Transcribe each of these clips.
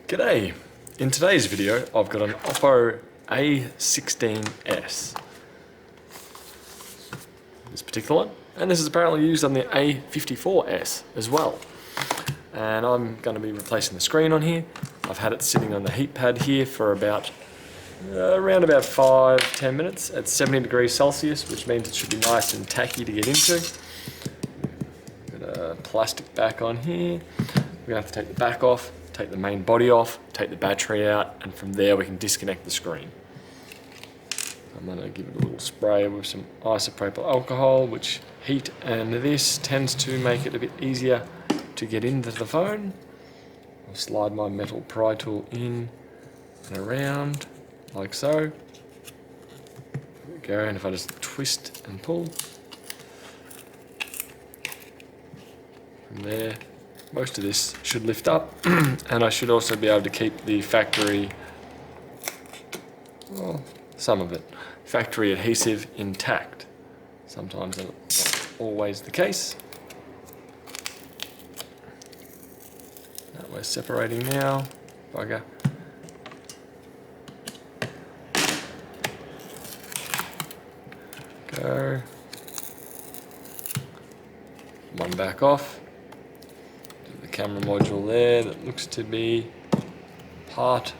G'day! In today's video I've got an Oppo A16s. This particular one. And this is apparently used on the A54s as well. And I'm going to be replacing the screen on here. I've had it sitting on the heat pad here for around about 5-10 minutes at 70 degrees Celsius, which means it should be nice and tacky to get into. Got a plastic back on here. We're going to have to take the back off, take the main body off, take the battery out, and from there we can disconnect the screen. I'm going to give it a little spray with some isopropyl alcohol, which heat and this tends to make it a bit easier to get into the phone. I'll slide my metal pry tool in and around like so. There we go, and if I just twist and pull, from there most of this should lift up. And I should also be able to keep the factory, well, some of it, factory adhesive intact. Sometimes that's not always the case. That we're separating now. Bugger. Go. One back off. The camera module there that looks to be part.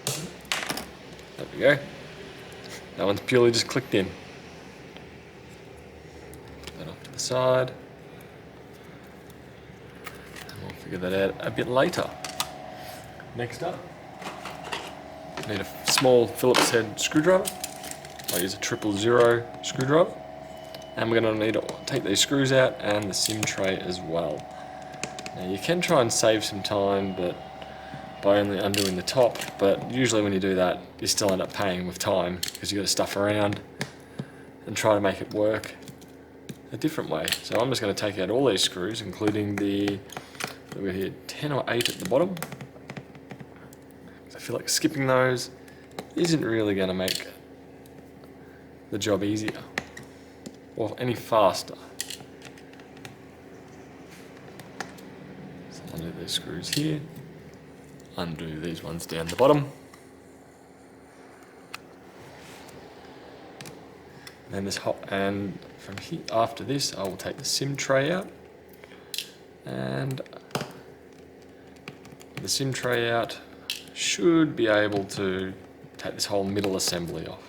There we go. That one's purely just clicked in. Put that off to the side. And we'll figure that out a bit later. Next up, need a small Phillips head screwdriver. I use a 000 screwdriver. And we're going to need to take these screws out and the SIM tray as well. Now you can try and save some time by only undoing the top, but usually when you do that you still end up paying with time because you've got to stuff around and try to make it work a different way. So I'm just going to take out all these screws, including we're here 10 or 8 at the bottom. I feel like skipping those isn't really going to make the job easier or any faster. So undo these screws here, undo these ones down the bottom, and and from here after this I will take the SIM tray out, and the SIM tray out should be able to take this whole middle assembly off.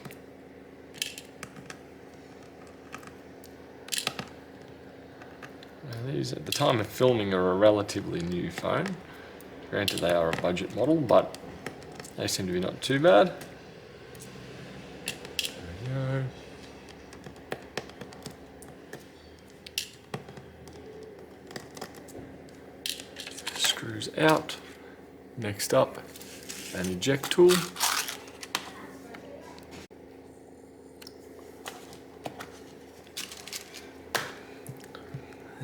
These at the time of filming are a relatively new phone. Granted they are a budget model, but they seem to be not too bad. There we go. Screws out. Next up, an eject tool.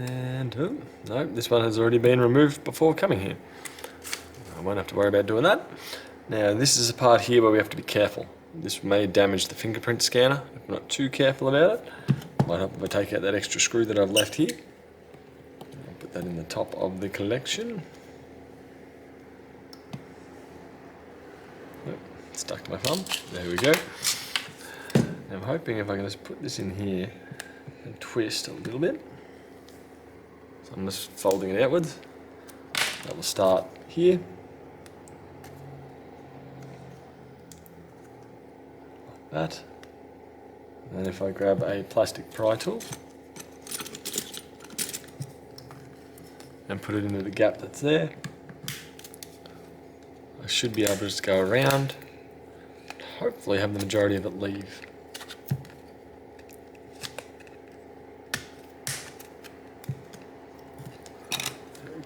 And, oh, no, this one has already been removed before coming here. I won't have to worry about doing that. Now, this is a part here where we have to be careful. This may damage the fingerprint scanner if we're not too careful about it. Might help if I take out that extra screw that I've left here. I'll put that in the top of the collection. Oh, it's stuck to my thumb. There we go. Now, I'm hoping if I can just put this in here and twist a little bit. So I'm just folding it outwards. That will start here. Like that. And then if I grab a plastic pry tool and put it into the gap that's there, I should be able to just go around, hopefully have the majority of it leave.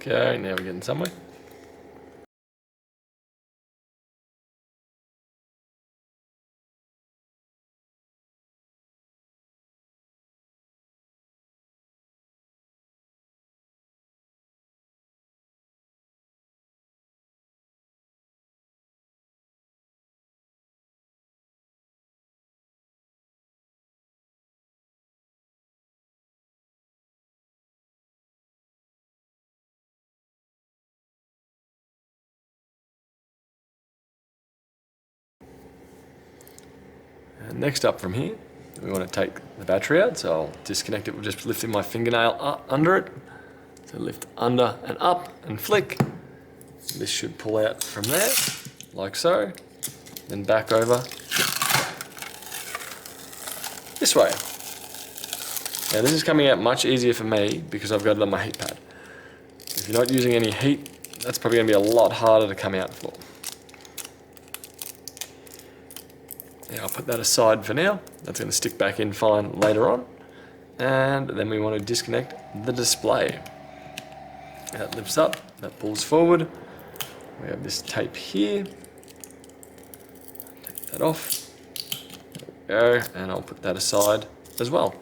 Okay, now we're getting somewhere. And next up from here, we want to take the battery out, so I'll disconnect it with just lifting my fingernail under it. So lift under and up and flick. This should pull out from there, like so. Then back over this way. Now this is coming out much easier for me because I've got it on my heat pad. If you're not using any heat, that's probably going to be a lot harder to come out for. Now I'll put that aside for now. That's going to stick back in fine later on. And then we want to disconnect the display. That lifts up, that pulls forward. We have this tape here. Take that off. There we go, and I'll put that aside as well.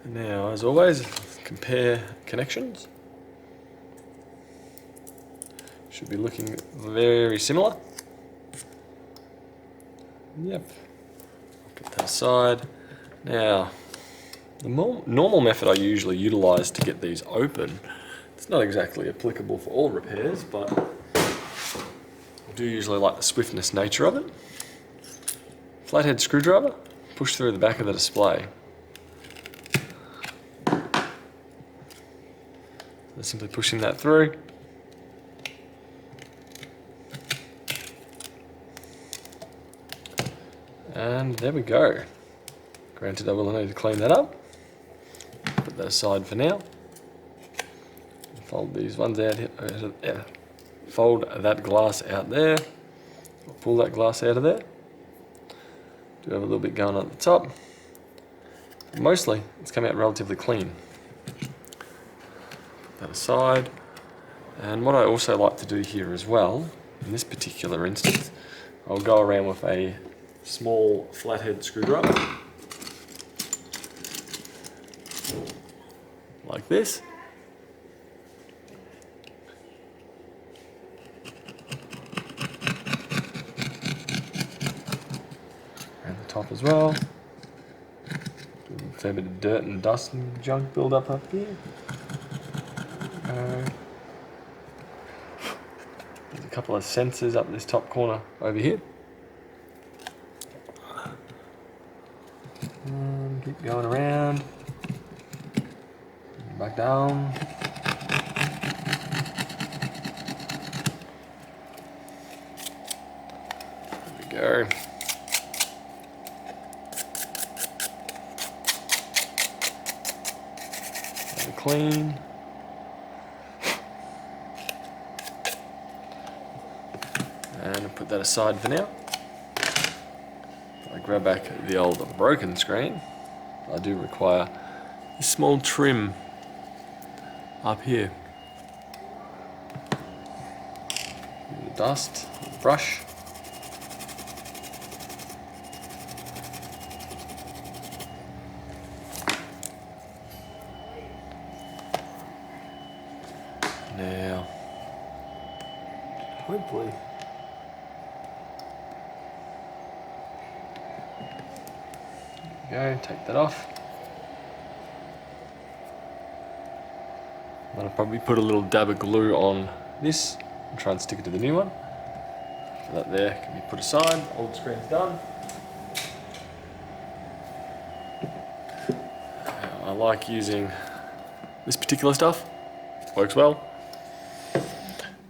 Now, as always, compare connections. Should be looking very similar. Yep. I'll put that aside. Now, the normal method I usually utilize to get these open, it's not exactly applicable for all repairs, but I do usually like the swiftness nature of it. Flathead screwdriver, push through the back of the display. So simply pushing that through. And there we go. Granted, I will need to clean that up. Put that aside for now. Fold these ones out here. Fold that glass out there. Pull that glass out of there. Do have a little bit going on at the top. Mostly, it's come out relatively clean. Put that aside. And what I also like to do here as well, in this particular instance, I'll go around with a small flathead screwdriver. Like this. Around the top as well. A fair bit of dirt and dust and junk build up here. There's a couple of sensors up this top corner over here. And keep going around. Back down. There we go. Clean. And I'll put that aside for now. I grab back the old broken screen. I do require a small trim up here. The dust, the brush. Now, hopefully, there we go, take that off. I'll probably put a little dab of glue on this and try and stick it to the new one. So that there can be put aside, old screen's done. I like using this particular stuff, works well.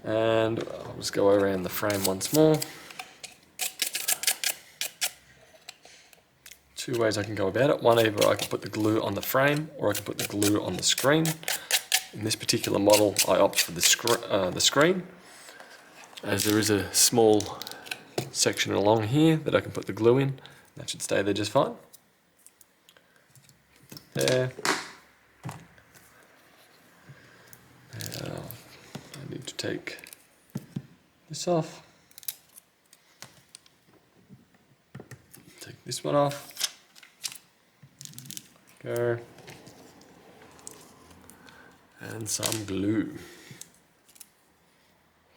And I'll just go around the frame once more. Two ways I can go about it. One, either I can put the glue on the frame or I can put the glue on the screen. In this particular model, I opt for the screen, as there is a small section along here that I can put the glue in. That should stay there just fine. There. Now, I need to take this off. Take this one off. Go. And some glue.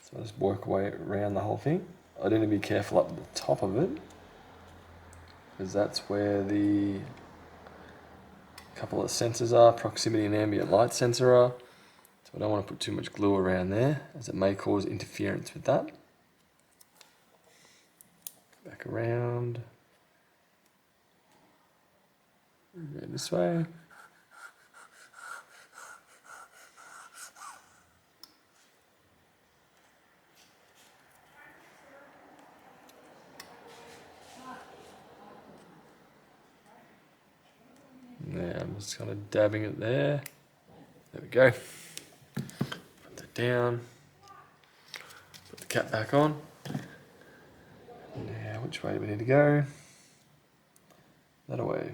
So I just work away around the whole thing. I do need to be careful up the top of it, because that's where the couple of sensors are, proximity and ambient light sensor are. So I don't want to put too much glue around there, as it may cause interference with that. back around. Go this way. Now I'm just kind of dabbing it there. There we go. Put that down. Put the cap back on. Now, which way do we need to go? That way.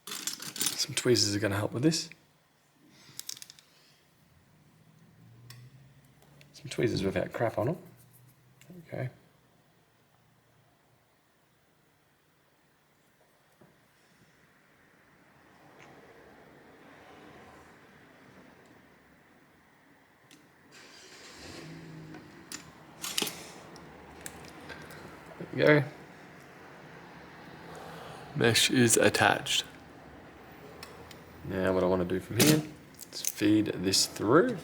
Some tweezers are going to help with this. Some tweezers without crap on them. Okay. There we go. Mesh is attached. Now what I want to do from here is feed this through.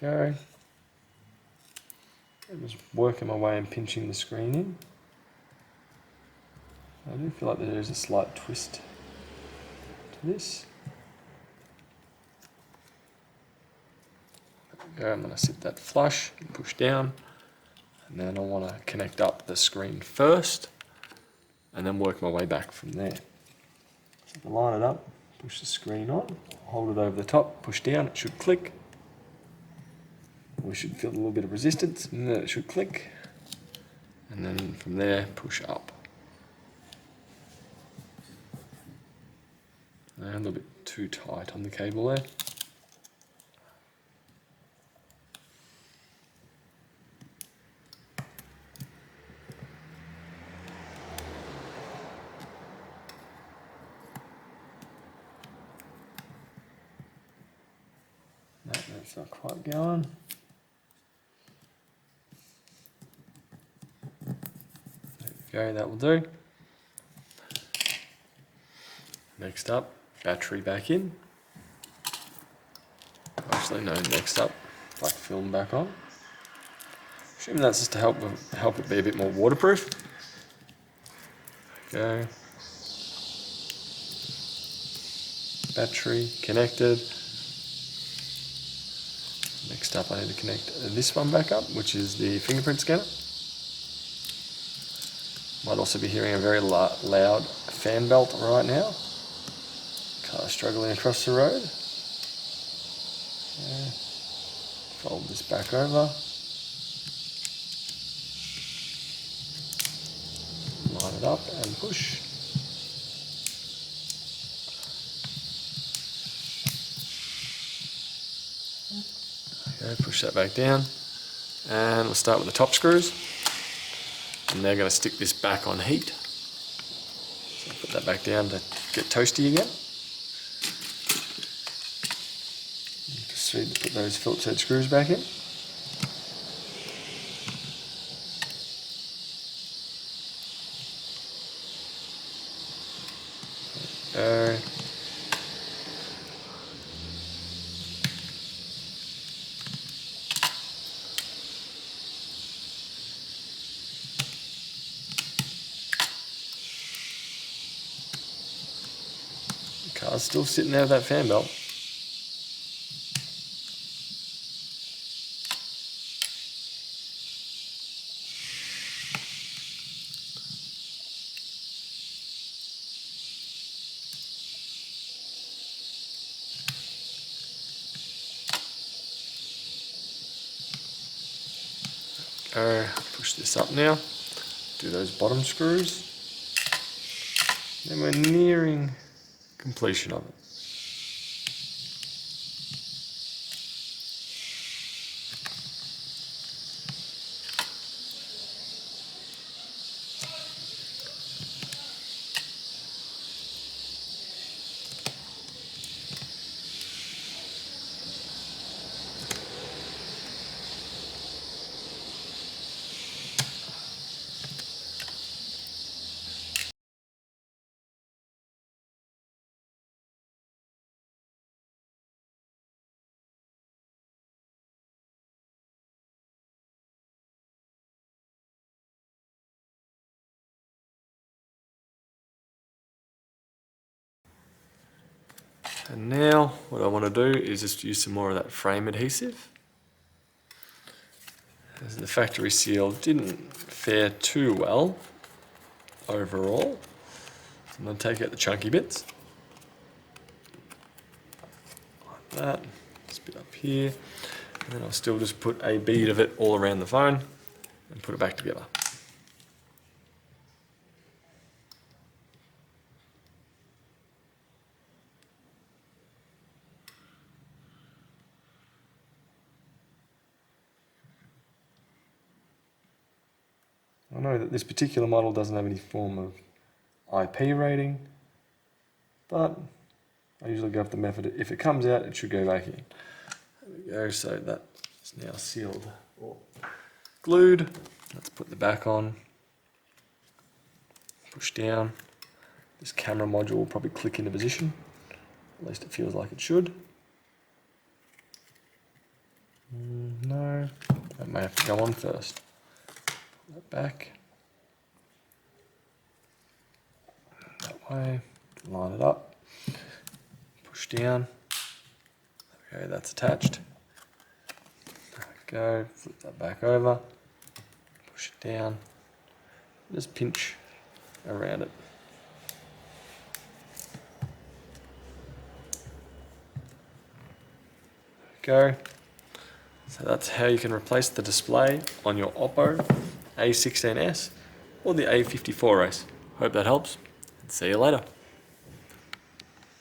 Go. I'm just working my way and pinching the screen in. I do feel like there is a slight twist to this. There we go. I'm going to sit that flush and push down, and then I want to connect up the screen first and then work my way back from there. So line it up, push the screen on, hold it over the top, push down, it should click. We should feel a little bit of resistance, and then it should click. And then from there, push up. And a little bit too tight on the cable there. No, that's not quite going. There we go, that will do. Next up, battery back in. Actually, no, next up, black film back on. Assuming that's just to help it be a bit more waterproof. There we go. Battery connected. Next up, I need to connect this one back up, which is the fingerprint scanner. Might also be hearing a very loud fan belt right now. Car struggling across the road. Yeah. Fold this back over. Line it up and push. Okay, push that back down. And we'll start with the top screws. And they're going to stick this back on heat. So put that back down to get toasty again. Just need to put those Phillips head screws back in. There we go. Car's still sitting there with that fan belt. Push this up now. Do those bottom screws. Then we're nearing completion of it. And now what I want to do is just use some more of that frame adhesive. As the factory seal didn't fare too well overall. I'm going to take out the chunky bits. Like that. This bit up here. And then I'll still just put a bead of it all around the phone and put it back together. I know that this particular model doesn't have any form of IP rating, but I usually go with the method, if it comes out, it should go back in. There we go, so that is now sealed or glued. Let's put the back on, push down. This camera module will probably click into position, at least it feels like it should. No, that may have to go on first. Put that back. That way, line it up, push down. There we go, that's attached. There we go, flip that back over, push it down, just pinch around it. There we go. So that's how you can replace the display on your Oppo A16s or the A54s. Hope that helps, and see you later.